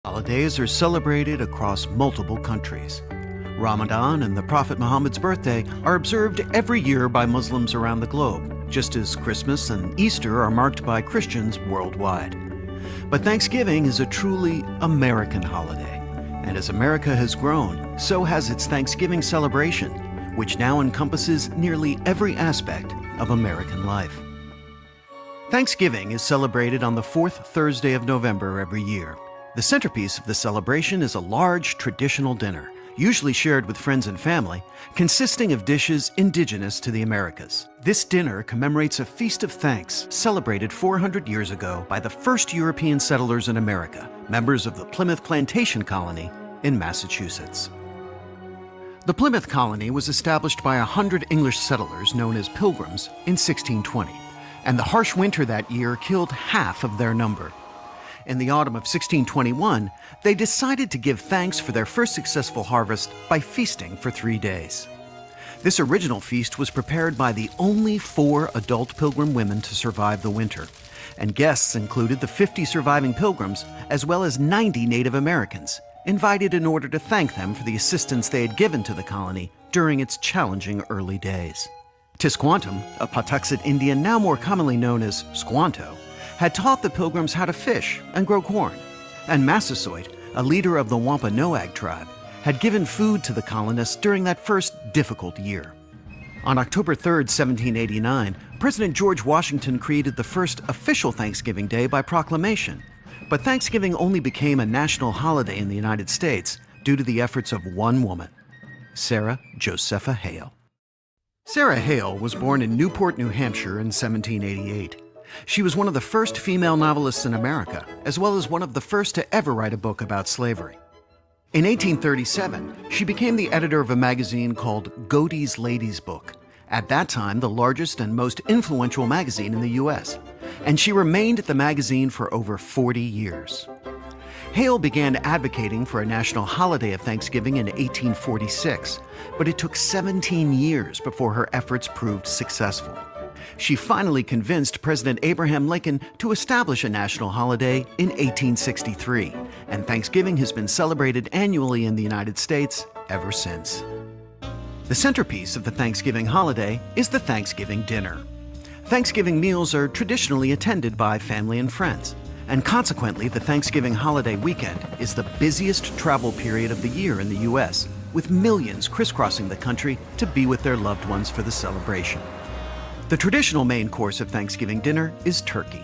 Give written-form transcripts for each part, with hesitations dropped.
Holidays are celebrated across multiple countries. Ramadan and the Prophet Muhammad's birthday are observed every year by Muslims around the globe, just as Christmas and Easter are marked by Christians worldwide. But Thanksgiving is a truly American holiday. And as America has grown, so has its Thanksgiving celebration, which now encompasses nearly every aspect of American life. Thanksgiving is celebrated on the fourth Thursday of November every year. The centerpiece of the celebration is a large traditional dinner, usually shared with friends and family, consisting of dishes indigenous to the Americas. This dinner commemorates a feast of thanks celebrated 400 years ago by the first European settlers in America, members of the Plymouth Plantation Colony in Massachusetts. The Plymouth Colony was established by 100 English settlers known as Pilgrims in 1620, and the harsh winter that year killed half of their number. In the autumn of 1621, they decided to give thanks for their first successful harvest by feasting for 3 days. This original feast was prepared by the only 4 adult Pilgrim women to survive the winter, and guests included the 50 surviving Pilgrims as well as 90 Native Americans, invited in order to thank them for the assistance they had given to the colony during its challenging early days. Tisquantum, a Patuxet Indian now more commonly known as Squanto, had taught the Pilgrims how to fish and grow corn, and Massasoit, a leader of the Wampanoag tribe, had given food to the colonists during that first difficult year. On October 3, 1789, President George Washington created the first official Thanksgiving Day by proclamation, but Thanksgiving only became a national holiday in the United States due to the efforts of one woman, Sarah Josepha Hale. Sarah Hale was born in Newport, New Hampshire in 1788. She was one of the first female novelists in America, as well as one of the first to ever write a book about slavery. In 1837, she became the editor of a magazine called Godey's Lady's Book, at that time the largest and most influential magazine in the U.S., and she remained at the magazine for over 40 years. Hale began advocating for a national holiday of Thanksgiving in 1846, but it took 17 years before her efforts proved successful. She finally convinced President Abraham Lincoln to establish a national holiday in 1863, and Thanksgiving has been celebrated annually in the United States ever since. The centerpiece of the Thanksgiving holiday is the Thanksgiving dinner. Thanksgiving meals are traditionally attended by family and friends, and consequently, the Thanksgiving holiday weekend is the busiest travel period of the year in the U.S., with millions crisscrossing the country to be with their loved ones for the celebration. The traditional main course of Thanksgiving dinner is turkey.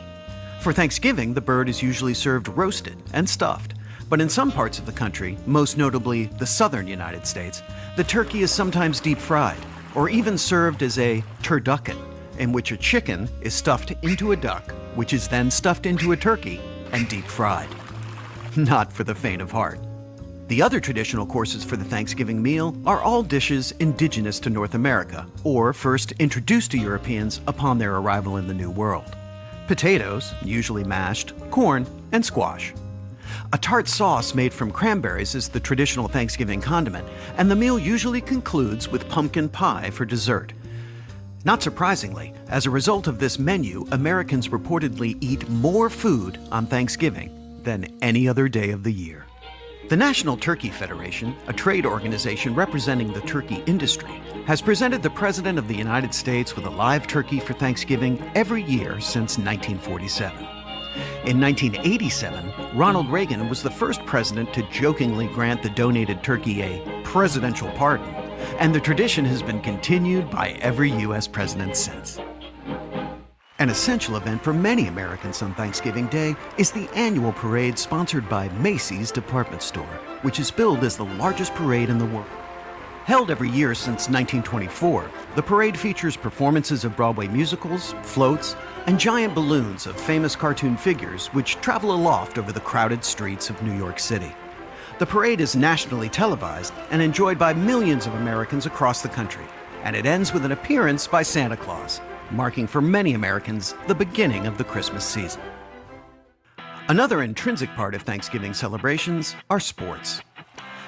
For Thanksgiving, the bird is usually served roasted and stuffed, but in some parts of the country, most notably the southern United States, the turkey is sometimes deep fried, or even served as a turducken, in which a chicken is stuffed into a duck, which is then stuffed into a turkey and deep fried. Not for the faint of heart. The other traditional courses for the Thanksgiving meal are all dishes indigenous to North America, or first introduced to Europeans upon their arrival in the New World. Potatoes, usually mashed, corn, and squash. A tart sauce made from cranberries is the traditional Thanksgiving condiment, and the meal usually concludes with pumpkin pie for dessert. Not surprisingly, as a result of this menu, Americans reportedly eat more food on Thanksgiving than any other day of the year. The National Turkey Federation, a trade organization representing the turkey industry, has presented the President of the United States with a live turkey for Thanksgiving every year since 1947. In 1987, Ronald Reagan was the first president to jokingly grant the donated turkey a presidential pardon, and the tradition has been continued by every U.S. president since. An essential event for many Americans on Thanksgiving Day is the annual parade sponsored by Macy's department store, which is billed as the largest parade in the world. Held every year since 1924, the parade features performances of Broadway musicals, floats, and giant balloons of famous cartoon figures which travel aloft over the crowded streets of New York City. The parade is nationally televised and enjoyed by millions of Americans across the country, and it ends with an appearance by Santa Claus, marking for many Americans the beginning of the Christmas season. Another intrinsic part of Thanksgiving celebrations are sports.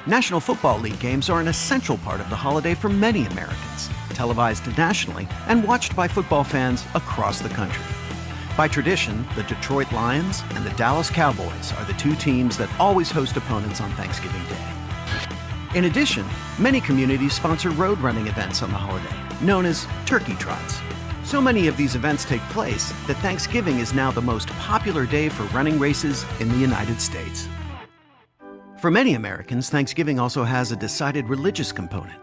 National Football League games are an essential part of the holiday for many Americans, televised nationally and watched by football fans across the country. By tradition, the Detroit Lions and the Dallas Cowboys are the two teams that always host opponents on Thanksgiving Day. In addition, many communities sponsor road running events on the holiday, known as turkey trots. So many of these events take place that Thanksgiving is now the most popular day for running races in the United States. For many Americans, Thanksgiving also has a decided religious component.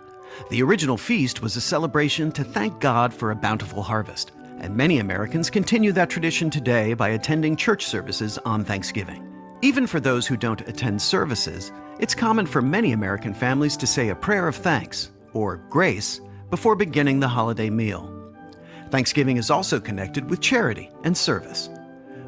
The original feast was a celebration to thank God for a bountiful harvest, and many Americans continue that tradition today by attending church services on Thanksgiving. Even for those who don't attend services, it's common for many American families to say a prayer of thanks, or grace, before beginning the holiday meal. Thanksgiving is also connected with charity and service.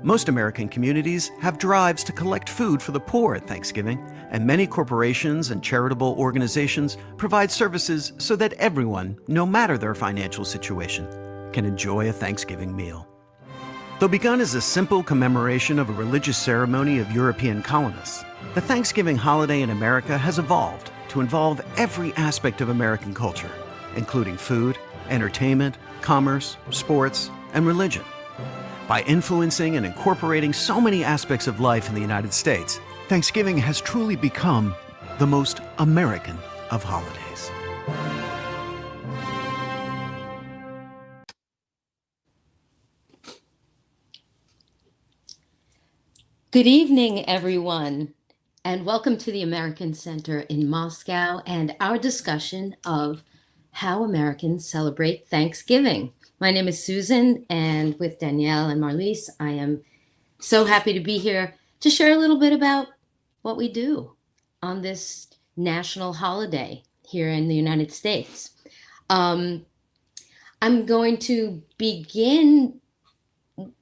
Most American communities have drives to collect food for the poor at Thanksgiving, and many corporations and charitable organizations provide services so that everyone, no matter their financial situation, can enjoy a Thanksgiving meal. Though begun as a simple commemoration of a religious ceremony of European colonists, the Thanksgiving holiday in America has evolved to involve every aspect of American culture, including food, entertainment, commerce, sports, and religion. By influencing and incorporating so many aspects of life in the United States, Thanksgiving has truly become the most American of holidays. Good evening, everyone, and welcome to the American Center in Moscow and our discussion of how Americans celebrate Thanksgiving. My name is Susan, and with Danielle and Marlysse, I am so happy to be here to share a little bit about what we do on this national holiday here in the United States. I'm going to begin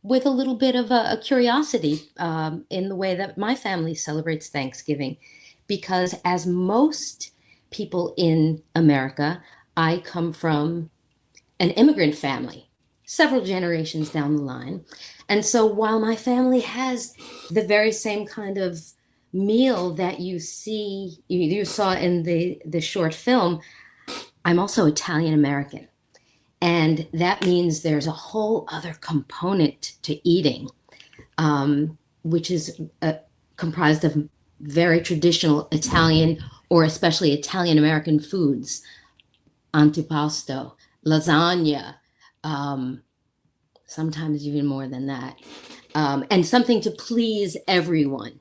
with a little bit of a curiosity in the way that my family celebrates Thanksgiving, because as most people in America, I come from an immigrant family, several generations down the line. And so while my family has the very same kind of meal that you saw in the short film, I'm also Italian American. And that means there's a whole other component to eating, which is comprised of very traditional Italian or especially Italian American foods, antipasto, lasagna, sometimes even more than that, and something to please everyone.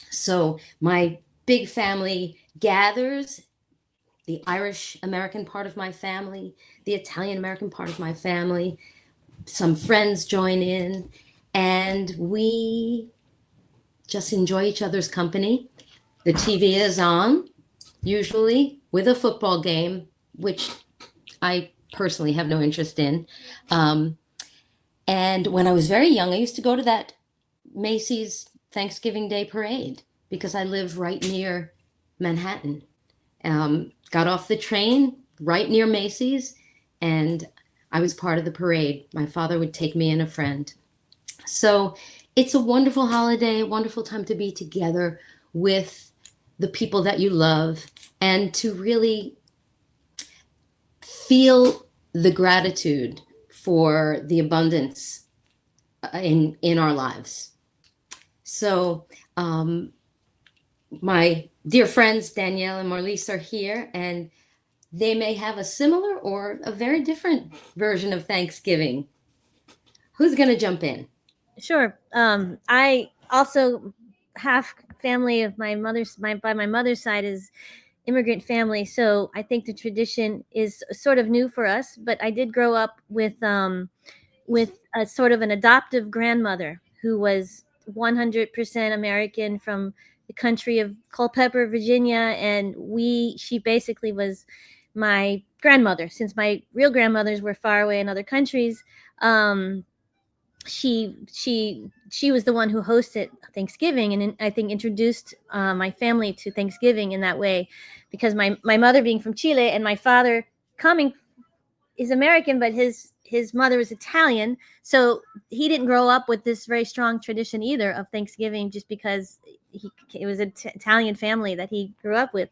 So my big family gathers, the Irish American part of my family, the Italian American part of my family, some friends join in, and we just enjoy each other's company. The TV is on, usually with a football game, which I personally have no interest in. And when I was very young, I used to go to that Macy's Thanksgiving Day parade because I live right near Manhattan. Got off the train right near Macy's, and I was part of the parade. My father would take me and a friend. So it's a wonderful holiday, a wonderful time to be together with the people that you love and to really feel the gratitude for the abundance in our lives. So my dear friends Danielle and Marlysse are here, and they may have a similar or a very different version of Thanksgiving. Who's going to jump in? Sure. I also half family of my mother's by my mother's side is immigrant family, so I think the tradition is sort of new for us. But I did grow up with a sort of an adoptive grandmother who was 100% American from the country of Culpeper, Virginia, and she basically was my grandmother since my real grandmothers were far away in other countries. She was the one who hosted Thanksgiving, and I think introduced my family to Thanksgiving in that way, because my mother being from Chile and my father is American, but his mother is Italian, so he didn't grow up with this very strong tradition either of Thanksgiving, just because it was an Italian family that he grew up with.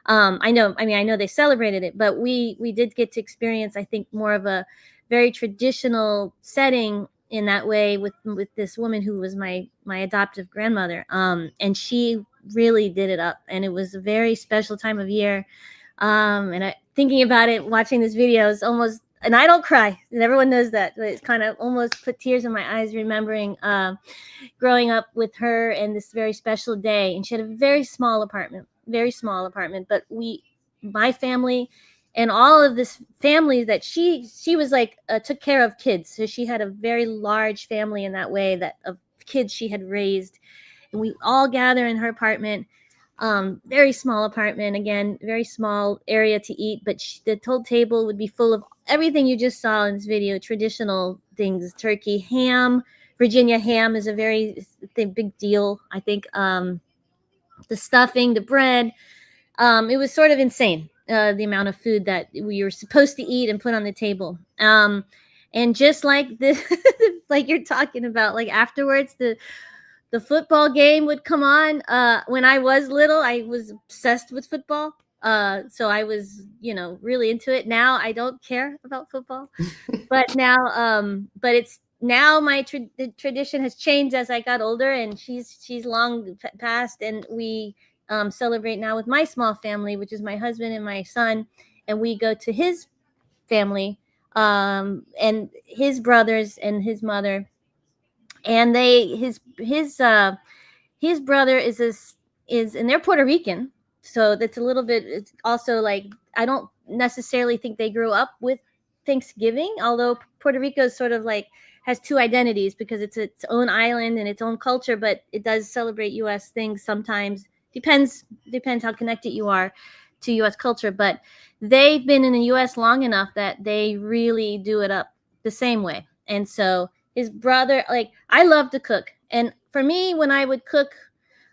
I know they celebrated it, but we did get to experience, I think, more of a very traditional setting in that way with this woman who was my adoptive grandmother. And she really did it up, and it was a very special time of year. And thinking about it, watching this video is almost, and I don't cry, and everyone knows that, but it's kind of almost put tears in my eyes remembering growing up with her and this very special day. And she had a very small apartment, but my family and all of this family that she was like took care of kids. So she had a very large family in that way, that of kids she had raised, and we all gather in her apartment. Very small apartment, again, very small area to eat, but the whole table would be full of everything you just saw in this video, traditional things, turkey, ham. Virginia ham is a very big deal, I think. The stuffing, the bread, it was sort of insane, the amount of food that we were supposed to eat and put on the table. And just like this, like you're talking about, like afterwards, the football game would come on. When I was little, I was obsessed with football. So I was, really into it. Now I don't care about football, but but it's now the tradition has changed as I got older, and she's long passed, and we celebrate now with my small family, which is my husband and my son, and we go to his family, and his brothers and his mother, and his brother and they're Puerto Rican, so that's a little bit. It's also like, I don't necessarily think they grew up with Thanksgiving, although Puerto Rico is sort of like has two identities because it's its own island and its own culture, but it does celebrate U.S. things sometimes. Depends how connected you are to U.S. culture, but they've been in the U.S. long enough that they really do it up the same way. And so his brother, like, I love to cook, and for me, when I would cook,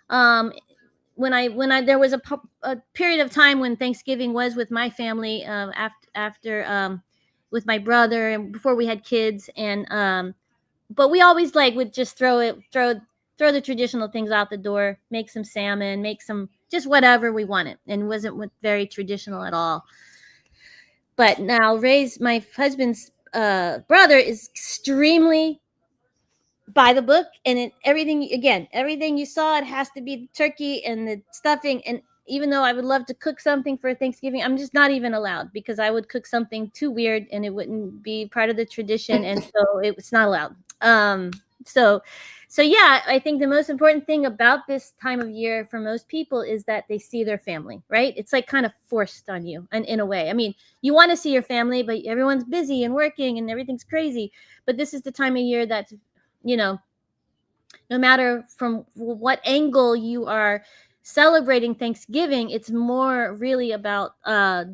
when I there was a period of time when Thanksgiving was with my family, after with my brother and before we had kids, and but we always would just throw the traditional things out the door, make some salmon, make some just whatever we wanted, and wasn't very traditional at all. But now my husband's brother is extremely by the book, and everything you saw, it has to be the turkey and the stuffing. And even though I would love to cook something for Thanksgiving, I'm just not even allowed, because I would cook something too weird and it wouldn't be part of the tradition, and so it's not allowed. So yeah, I think the most important thing about this time of year for most people is that they see their family, right? It's like kind of forced on you, and in a way, I mean, you want to see your family, but everyone's busy and working and everything's crazy. But this is the time of year that's, no matter from what angle you are celebrating Thanksgiving, it's more really about got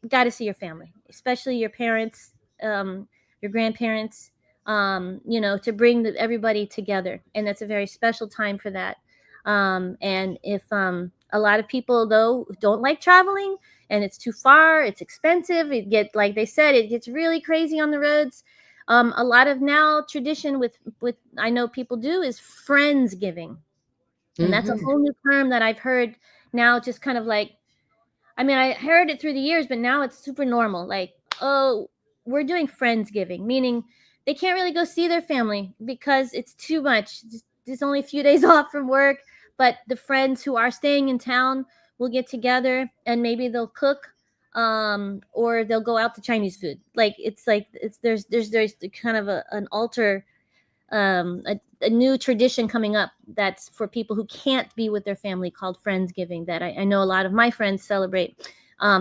to see your family, especially your parents, your grandparents, to bring everybody together. And that's a very special time for that. And if a lot of people, though, don't like traveling and it's too far, it's expensive, like they said, it gets really crazy on the roads. A lot of now tradition with I know people do is Friendsgiving. And that's a whole new term that I've heard now, just kind of like, I mean, I heard it through the years, but now it's super normal. Like, oh, we're doing Friendsgiving, meaning they can't really go see their family because it's too much. There's only a few days off from work, but the friends who are staying in town will get together and maybe they'll cook, or they'll go out to Chinese food. There's kind of an altar, a new tradition coming up that's for people who can't be with their family, called Friendsgiving, that I know a lot of my friends celebrate,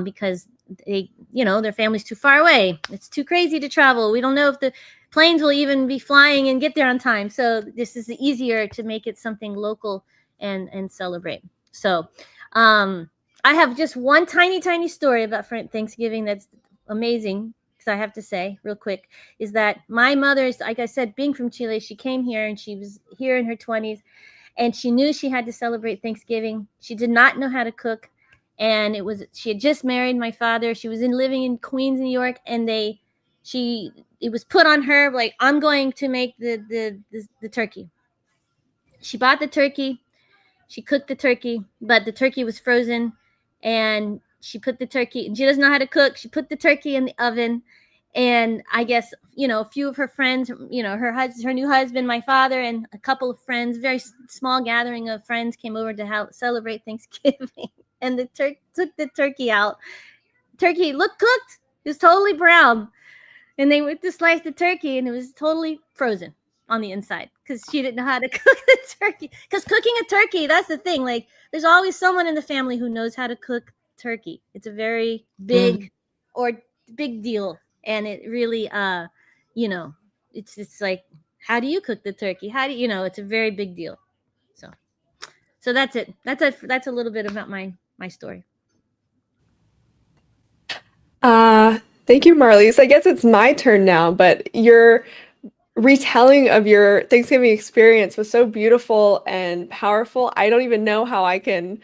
because they, their family's too far away. It's too crazy to travel. We don't know if the planes will even be flying and get there on time. So this is easier to make it something local and celebrate. So I have just one tiny story about Thanksgiving that's amazing. I have to say real quick, is that my mother's, like I said, being from Chile, she came here and she was here in her 20s, and she knew she had to celebrate Thanksgiving. She did not know how to cook, and she had just married my father. She was living in Queens, New York, and it was put on her, like, I'm going to make the turkey. She bought the turkey, she cooked the turkey, but the turkey was frozen, and she put the turkey, and she doesn't know how to cook. She put the turkey in the oven, And I guess, a few of her friends, her new husband, my father, and a couple of friends, very small gathering of friends, came over to celebrate Thanksgiving. And took the turkey out. Turkey looked cooked. It was totally brown. And they went to slice the turkey, and it was totally frozen on the inside because she didn't know how to cook the turkey. Because cooking a turkey, that's the thing. Like, there's always someone in the family who knows how to cook turkey. It's a very big deal, and it really, it's like, how do you cook the turkey? How do it's a very big deal. So that's it. That's a little bit about my story. Thank you, Marlysse. I guess it's my turn now, but your retelling of your Thanksgiving experience was so beautiful and powerful. I don't even know how I can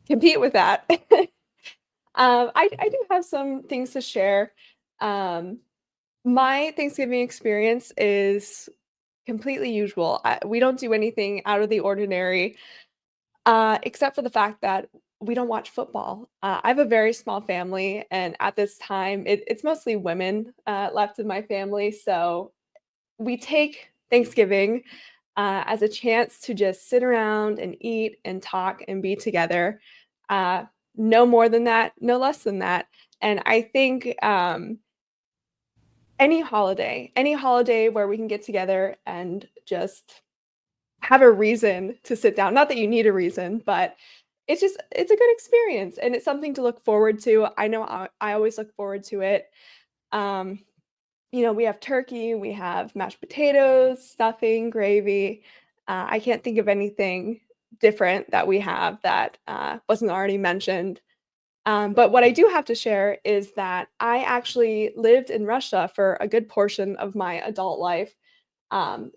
compete with that. I do have some things to share. My Thanksgiving experience is completely usual. We don't do anything out of the ordinary, except for the fact that we don't watch football. I have a very small family, and at this time, it's mostly women left in my family. So we take Thanksgiving as a chance to just sit around and eat and talk and be together. Uh, no more than that, no less than that. And I think any holiday where we can get together and just have a reason to sit down. Not that you need a reason, but it's a good experience and it's something to look forward to. I know I always look forward to it. Um, we have turkey, we have mashed potatoes, stuffing, gravy. I can't think of anything different that we have that wasn't already mentioned. But what I do have to share is that I actually lived in Russia for a good portion of my adult life. Um,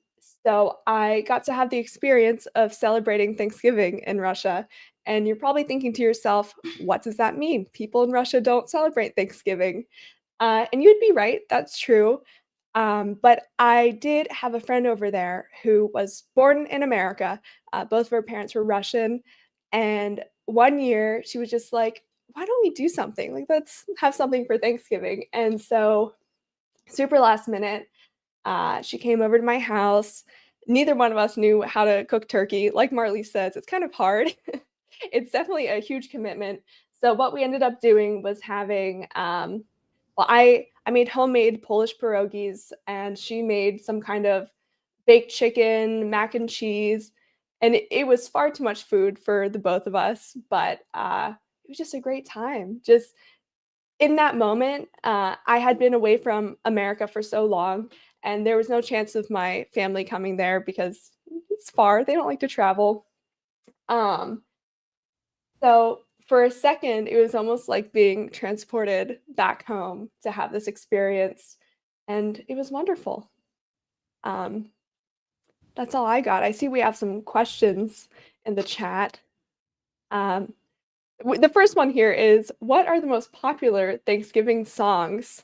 so I got to have the experience of celebrating Thanksgiving in Russia. And you're probably thinking to yourself, what does that mean? People in Russia don't celebrate Thanksgiving. And you'd be right, that's true. But I did have a friend over there who was born in America. Both of her parents were Russian. And one year she was just like, why don't we do something? Like, let's have something for Thanksgiving. And so, super last minute, she came over to my house. Neither one of us knew how to cook turkey. Like Marley says, it's kind of hard. It's definitely a huge commitment. So what we ended up doing was having, well, I made homemade Polish pierogies, and she made some kind of baked chicken, mac and cheese, and it was far too much food for the both of us, but it was just a great time. Just in that moment, I had been away from America for so long, and there was no chance of my family coming there because it's far. They don't like to travel. Um, so for a second, it was almost like being transported back home to have this experience, and it was wonderful. Um, that's all I got. I see we have some questions in the chat. Um, the first one here is, what are the most popular Thanksgiving songs?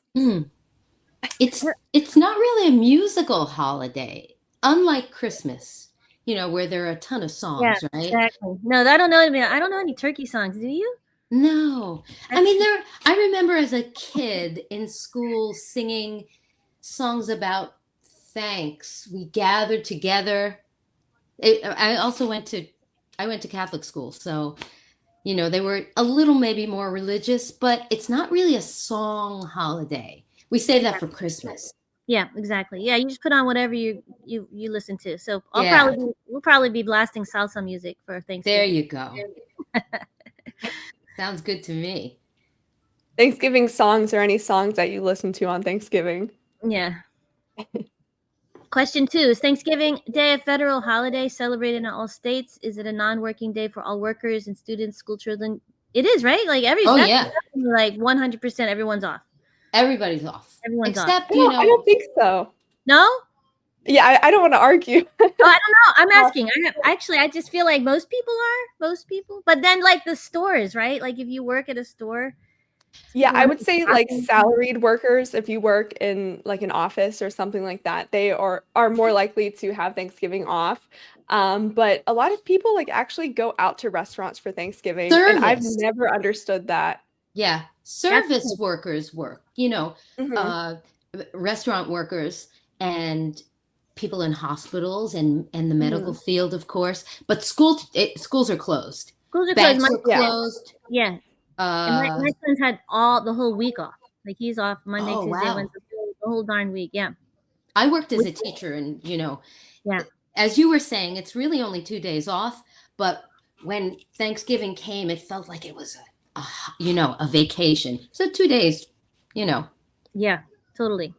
It's not really a musical holiday, unlike Christmas, where there are a ton of Yeah, songs, right? exactly. No, I don't know. I don't know any turkey songs. Do you? No. I mean, I remember as a kid in school singing songs about thanks. We gathered together. I went to Catholic school, so they were a little maybe more religious, but it's not really a song holiday. We save that for Christmas. Yeah, exactly. Yeah, you just put on whatever you listen to. So Yeah. we'll probably be blasting salsa music for There Thanksgiving. you go. Sounds good to me. Thanksgiving songs or any songs that you listen to on Thanksgiving? Yeah. Question 2, is Thanksgiving Day a federal holiday celebrated in all states? Is it a non-working day for all workers and students, school children? It is, right? Like Oh yeah, like 100% everyone's off. everybody's off. Everyone's off. Except, I don't think so. No? Yeah, I don't want to argue. Oh, I don't know. I'm asking. I just feel like most people are. Most people. But then like the stores, right? Like if you work at a store. Yeah, I people would say like salaried workers, if you work in like an office or something like that, they are more likely to have Thanksgiving off. But a lot of people like actually go out to restaurants for Thanksgiving, and I've service. never understood that. Yeah. Service workers work, Mhm. restaurant workers and people in hospitals and the medical Mhm. field, of course. But schools are closed. Schools are closed. Banks are Yeah. closed. Yeah. And my Uh, son's had the whole week off. Like he's off Monday, oh, Tuesday, wow. Wednesday, the whole darn week. Yeah. I worked as Which- a teacher and, Yeah. as you were saying, it's really only 2 days off. But when Thanksgiving came, it felt like it was a vacation. So 2 days, you know. Yeah. Totally.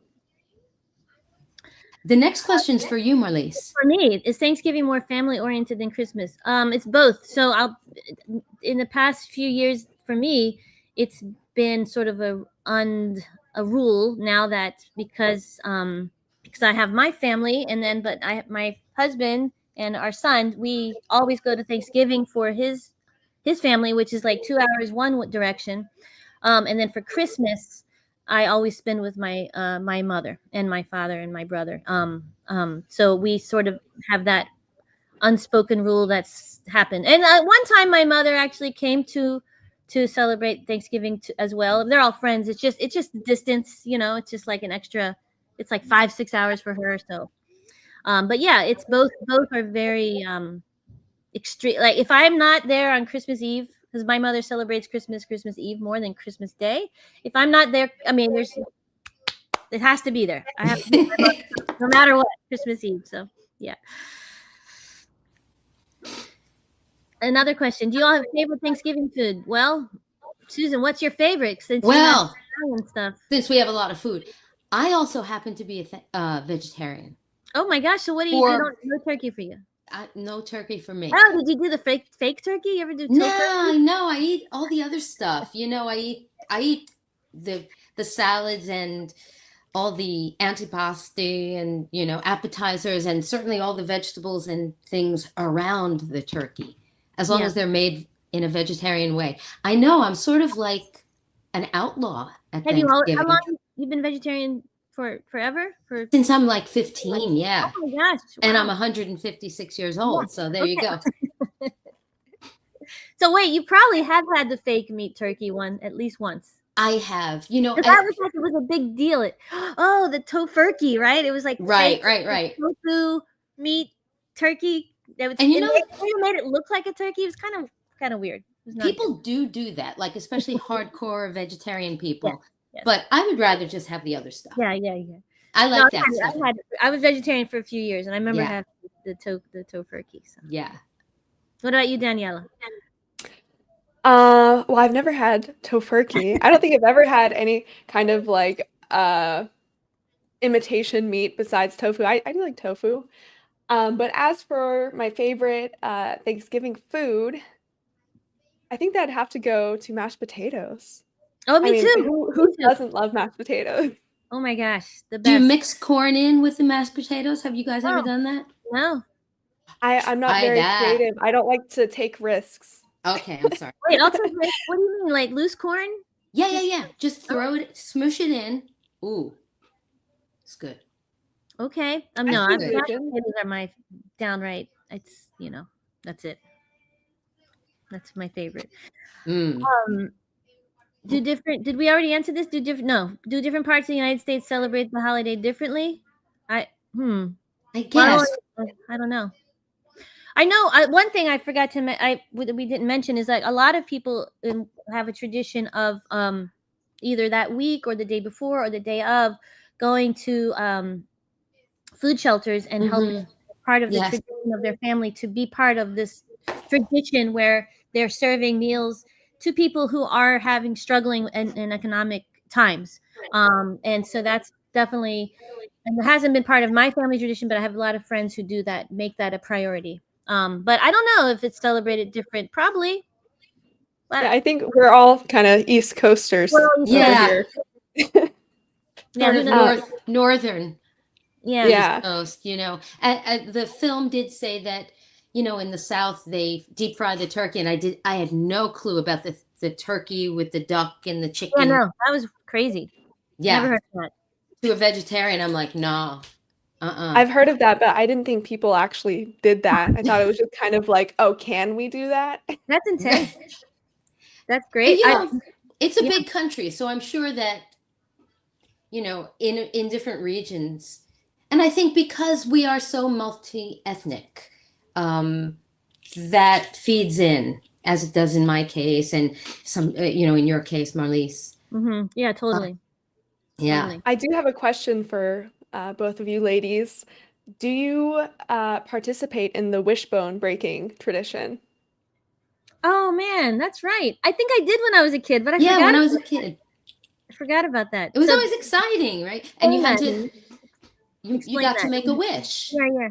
The next question's for you, Marlysse. For me, is Thanksgiving more family oriented than Christmas? It's both. So in the past few years for me, it's been sort of a rule now that because I have my family and then but I have my husband and our son, we always go to Thanksgiving for his family, which is like 2 hours one direction. And then for Christmas, I always spend with my mother and my father and my brother. So we sort of have that unspoken rule that's happened. And one time, my mother actually came to celebrate Thanksgiving as well. They're all friends. It's just distance, It's just like an extra. It's like 5-6 hours for her. So, but yeah, it's both. Both are very extreme. Like if I'm not there on Christmas Eve, because my mother celebrates Christmas Eve more than Christmas Day. If I'm not there, I mean, it has to be there. I have to be my mother, no matter what, Christmas Eve. So yeah. Another question: do you all have favorite Thanksgiving food? Well, Susan, what's your favorite? Since you have Well, Italian stuff. since we have a lot of food, I also happen to be a vegetarian. Oh my gosh! So what do you do? No turkey for you. No turkey for me. Oh, did you do the fake turkey? You ever do tofu? No, I eat all the other stuff. I eat the salads and all the antipasti and appetizers and certainly all the vegetables and things around the turkey, as long Yeah. as they're made in a vegetarian way. I know I'm sort of like an outlaw at How Thanksgiving. long you been vegetarian for forever? Since I'm like 15, yeah. Oh my gosh! And I'm Wow. 156 years old, so there you go. So wait, you probably have had the fake meat turkey one at least once. I have, That was like it was a big deal. Oh, the tofurkey, right? It was like right. tofu meat turkey. That was, And they made it look like a turkey. It was kind of weird. It was not people good. do that, like especially hardcore vegetarian people. Yes. But I would rather just have the other stuff. Yeah. I like that stuff. I was vegetarian for a few years, and I remember Yeah. having the tofurkey. So. Yeah. What about you, Daniela? Well, I've never had tofurkey. I don't think I've ever had any kind of like imitation meat besides tofu. I do like tofu. But as for my favorite Thanksgiving food, I think that'd have to go to mashed potatoes. Oh, I me mean, too. who doesn't love mashed potatoes? Oh my gosh, the best. Do you mix corn in with the mashed potatoes? Have you guys ever done that? No. I'm not very creative. I don't like to take risks. Okay, I'm sorry. Wait, I'll take risks. What do you mean, like loose corn? Yeah. Just throw it, smoosh it in. Ooh, it's good. Okay. No, mashed potatoes are my downright. It's that's it. That's my favorite. Mm. Did we already answer this? Do different parts of the United States celebrate the holiday differently? I guess. I don't know. I know one thing I forgot to we didn't mention is like a lot of people have a tradition of either that week or the day before or the day of going to food shelters and helping part of the tradition of their family to be part of this tradition where they're serving meals to people who are struggling in economic times. And so that's definitely, and it hasn't been part of my family tradition, but I have a lot of friends who do that, make that a priority. But I don't know if it's celebrated different, probably. But yeah, I think we're all kind of East Coasters. Yeah. Northern. Yeah. East Coast, the film did say that, in the South, they deep fry the turkey. And I had no clue about the turkey with the duck and the chicken. Yeah, no, that was crazy. Yeah. Never heard of that. To a vegetarian, I'm like, no. I've heard of that, but I didn't think people actually did that. I thought it was just kind of like, oh, can we do that? That's intense. That's great. it's a Yeah. big country, so I'm sure that, in different regions, and I think because we are so multi-ethnic, that feeds in as it does in my case, and some, in your case, Marlysse. Yeah, totally. Yeah. Totally. I do have a question for both of you ladies. Do you participate in the wishbone breaking tradition? Oh man, that's right. I think I did when I was a kid, but I Yeah, forgot. when I was a kid, I forgot about that. it was So always exciting, right? And you had to, you explain got to that. make a wish. Yeah.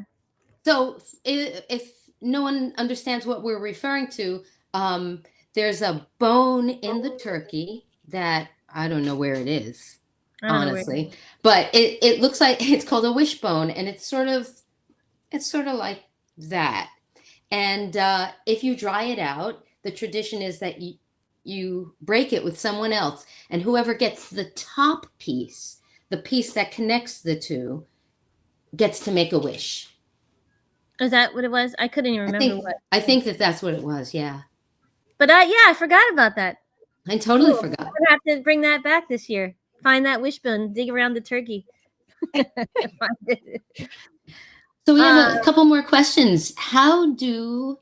So if no one understands what we're referring to, there's a bone in the turkey that I don't know where it is, I don't know where. honestly, but it looks like it's called a wishbone, and it's sort of like that. And if you dry it out, the tradition is that you break it with someone else, and whoever gets the top piece, the piece that connects the two, gets to make a wish. Is that what it was? I couldn't even remember what. I think that's what it was. Yeah, But I forgot about that. I totally Cool. forgot. I'm gonna have to bring that back this year. Find that wishbone, dig around the turkey. Find it. So we have a couple more questions. How do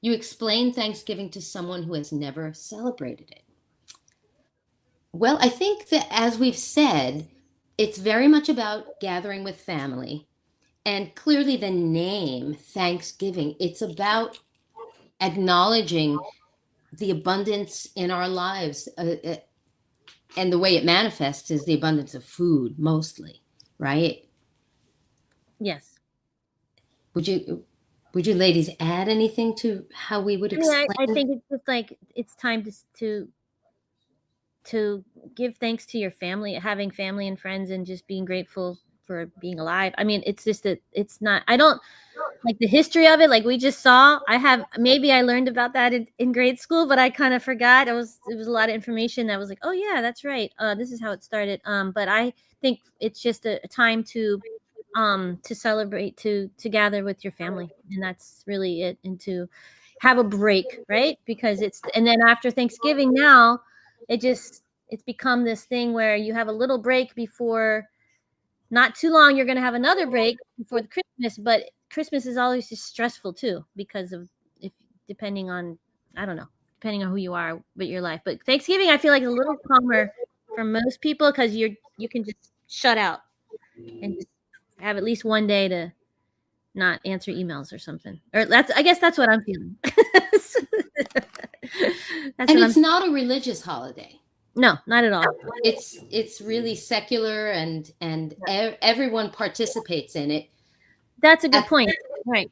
you explain Thanksgiving to someone who has never celebrated it? Well, I think that, as we've said, it's very much about gathering with family. And clearly, the name Thanksgiving, it's about acknowledging the abundance in our lives. And the way it manifests is the abundance of food, mostly, right? Yes. Would you ladies add anything to how we would I mean, explain? I think it's just like it's time to give thanks to your family, having family and friends, and just being grateful for being alive. I mean, it's just that it's not. I don't like the history of it. Like we just saw. Maybe I learned about that in grade school, but I kind of forgot. It was a lot of information that was like, oh yeah, that's right. This is how it started. But I think it's just a time to celebrate, to gather with your family, and that's really it, and to have a break, right? Because and then after Thanksgiving now it's become this thing where you have a little break before, not too long you're going to have another break before the Christmas, but Christmas is always just stressful too, because of, if depending on, I don't know, depending on who you are with your life. But Thanksgiving I feel like is a little calmer for most people, because you can just shut out and just have at least one day to not answer emails or something. Or I guess that's what I'm feeling. And it's not a religious holiday. No, not at all. It's really secular, and everyone participates in it. That's a good point. Right.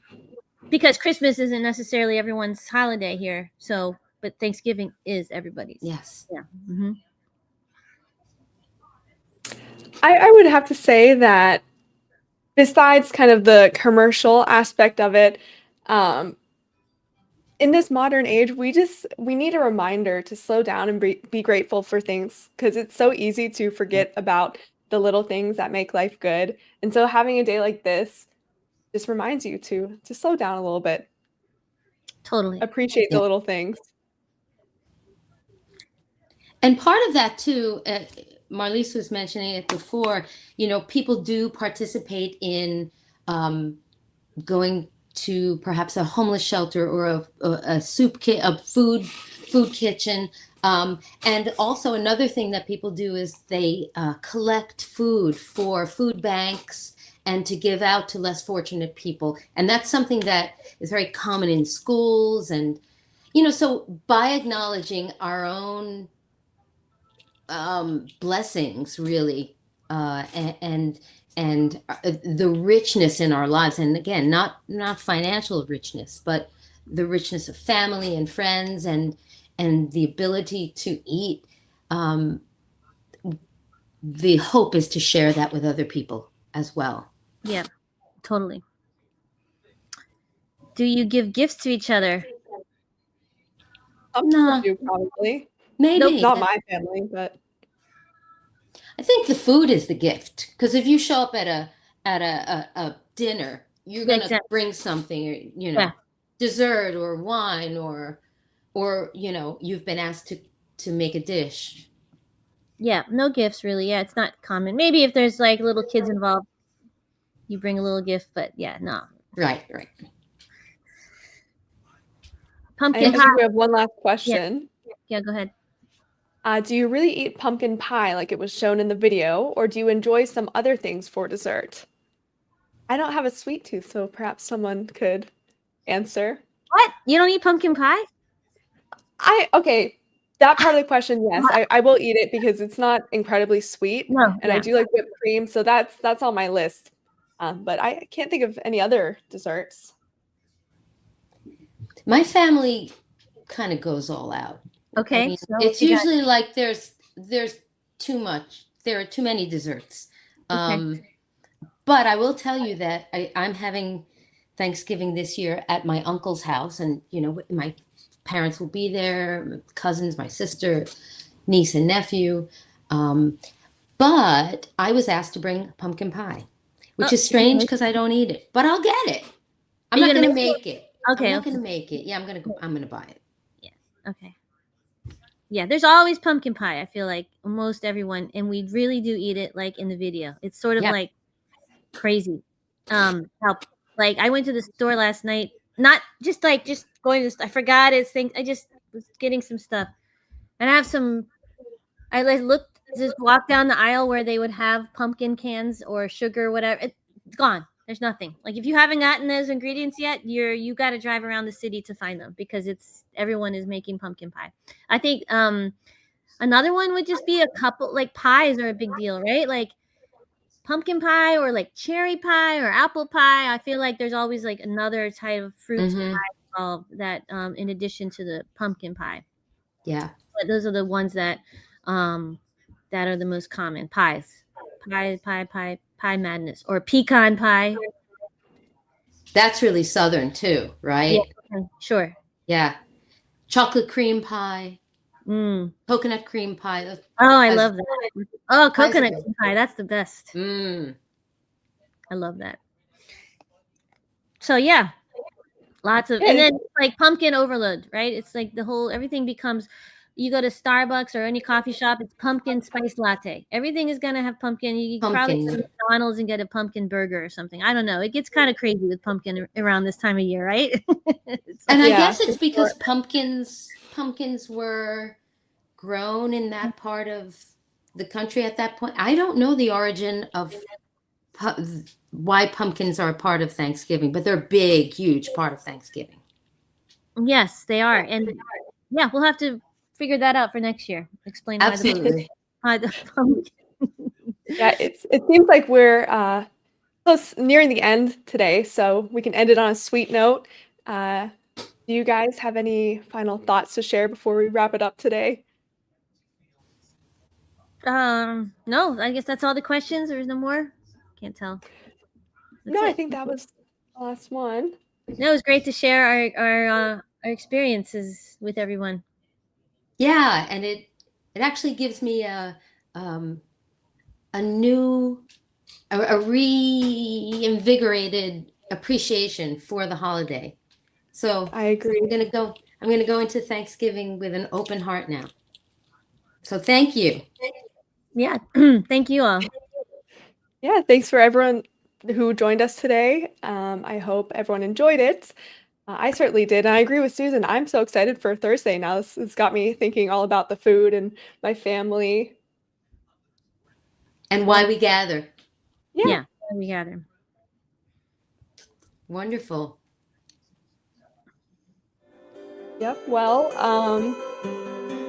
Because Christmas isn't necessarily everyone's holiday here. So, but Thanksgiving is everybody's. Yes. Yeah. Mm-hmm. I would have to say that besides kind of the commercial aspect of it, in this modern age, we need a reminder to slow down and be grateful for things, because it's so easy to forget about the little things that make life good. And so having a day like this just reminds you to slow down a little bit. Totally. Appreciate the little things. And part of that too, Marlysse was mentioning it before, people do participate in going to perhaps a homeless shelter, or a soup kit, a food kitchen. And also another thing that people do is they collect food for food banks and to give out to less fortunate people. And that's something that is very common in schools. And, so by acknowledging our own blessings, really, and the richness in our lives, and again, not financial richness, but the richness of family and friends, and the ability to eat. The hope is to share that with other people as well. Yeah, totally. Do you give gifts to each other? Some people do, probably. Maybe. Not my family, but I think the food is the gift, because if you show up at a dinner, you're going to bring something, dessert or wine, or you've been asked to make a dish. Yeah, no gifts really. Yeah, it's not common. Maybe if there's like little kids involved, you bring a little gift, but yeah, no. Right. Pumpkin I pie. think we have one last question. Yeah, go ahead. Do you really eat pumpkin pie like it was shown in the video, or do you enjoy some other things for dessert? I don't have a sweet tooth, so perhaps someone could answer. What? You don't eat pumpkin pie? Okay, that part of the question, yes, I will eat it because it's not incredibly sweet, No, and I yeah. do like whipped cream, so that's on my list. But I can't think of any other desserts. My family kind of goes all out. Okay. I mean, so it's you got- usually like there's too much. There are too many desserts. Okay. But I will tell you that I'm having Thanksgiving this year at my uncle's house, and my parents will be there, my cousins, my sister, niece and nephew. But I was asked to bring pumpkin pie, which is strange because I don't eat it, but I'll get it. I'm not going to make it. Okay. I'm not going to make it. Yeah, I'm going to buy it. Yeah. Okay. Yeah, there's always pumpkin pie. I feel like almost everyone, and we really do eat it like in the video. It's sort of Yep. like crazy. How like I went to the store last night, not just going to. I forgot it's things. I just was getting some stuff, and I have some. I like looked, just walked down the aisle where they would have pumpkin cans or sugar, whatever. It's gone. There's nothing. Like if you haven't gotten those ingredients yet, you got to drive around the city to find them because everyone is making pumpkin pie. I think another one would just be a couple, like pies are a big deal, right? Like pumpkin pie or like cherry pie or apple pie. I feel like there's always like another type of fruit Mhm. pie involved that in addition to the pumpkin pie. Yeah. But those are the ones that are the most common pies. Pie madness or pecan pie. That's really Southern too, right? Yeah, sure. Yeah. Chocolate cream pie, Mm. coconut cream pie. Oh, I Pies- love that. Oh, pies are coconut good. cream pie. That's the best. Mm. I love that. So yeah, lots of, Yeah, and then like pumpkin overload, right? It's like everything becomes. You go to Starbucks or any coffee shop, it's pumpkin spice latte. Everything is gonna have pumpkin. You can probably go to McDonald's and get a pumpkin burger or something. I don't know. It gets kind of crazy with pumpkin around this time of year, right? And I Yeah, guess it's for because sure. pumpkins were grown in that part of the country at that point. I don't know the origin of why pumpkins are a part of Thanksgiving, but they're a big, huge part of Thanksgiving. Yes, they are, and yeah, we'll have to figure that out for next year. Explain Absolutely. why the pumpkin. Yeah, it seems like we're close nearing the end today, so we can end it on a sweet note. Do you guys have any final thoughts to share before we wrap it up today? No, I guess that's all the questions. There's no more. Can't tell. No, I think that was the last one. No, it was great to share our experiences with everyone. Yeah, and it actually gives me a reinvigorated appreciation for the holiday. So I agree. I'm gonna go into Thanksgiving with an open heart now. So thank you. Yeah, thank you all. Yeah, thanks for everyone who joined us today. I hope everyone enjoyed it. I certainly did. And I agree with Susan. I'm so excited for Thursday now. It's got me thinking all about the food and my family. And why we gather. Yeah, we gather. Wonderful. Yep. Well,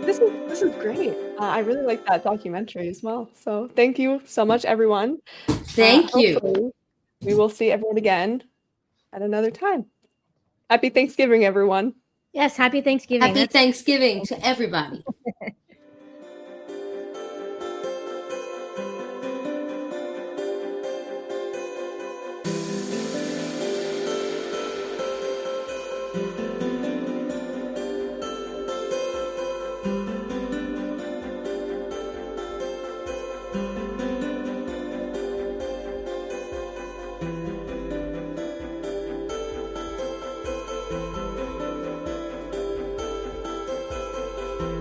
this is great. I really like that documentary as well. So thank you so much, everyone. Thank you. Hopefully we will see everyone again at another time. Happy Thanksgiving, everyone. Yes, happy Thanksgiving. Happy Thanksgiving to everybody.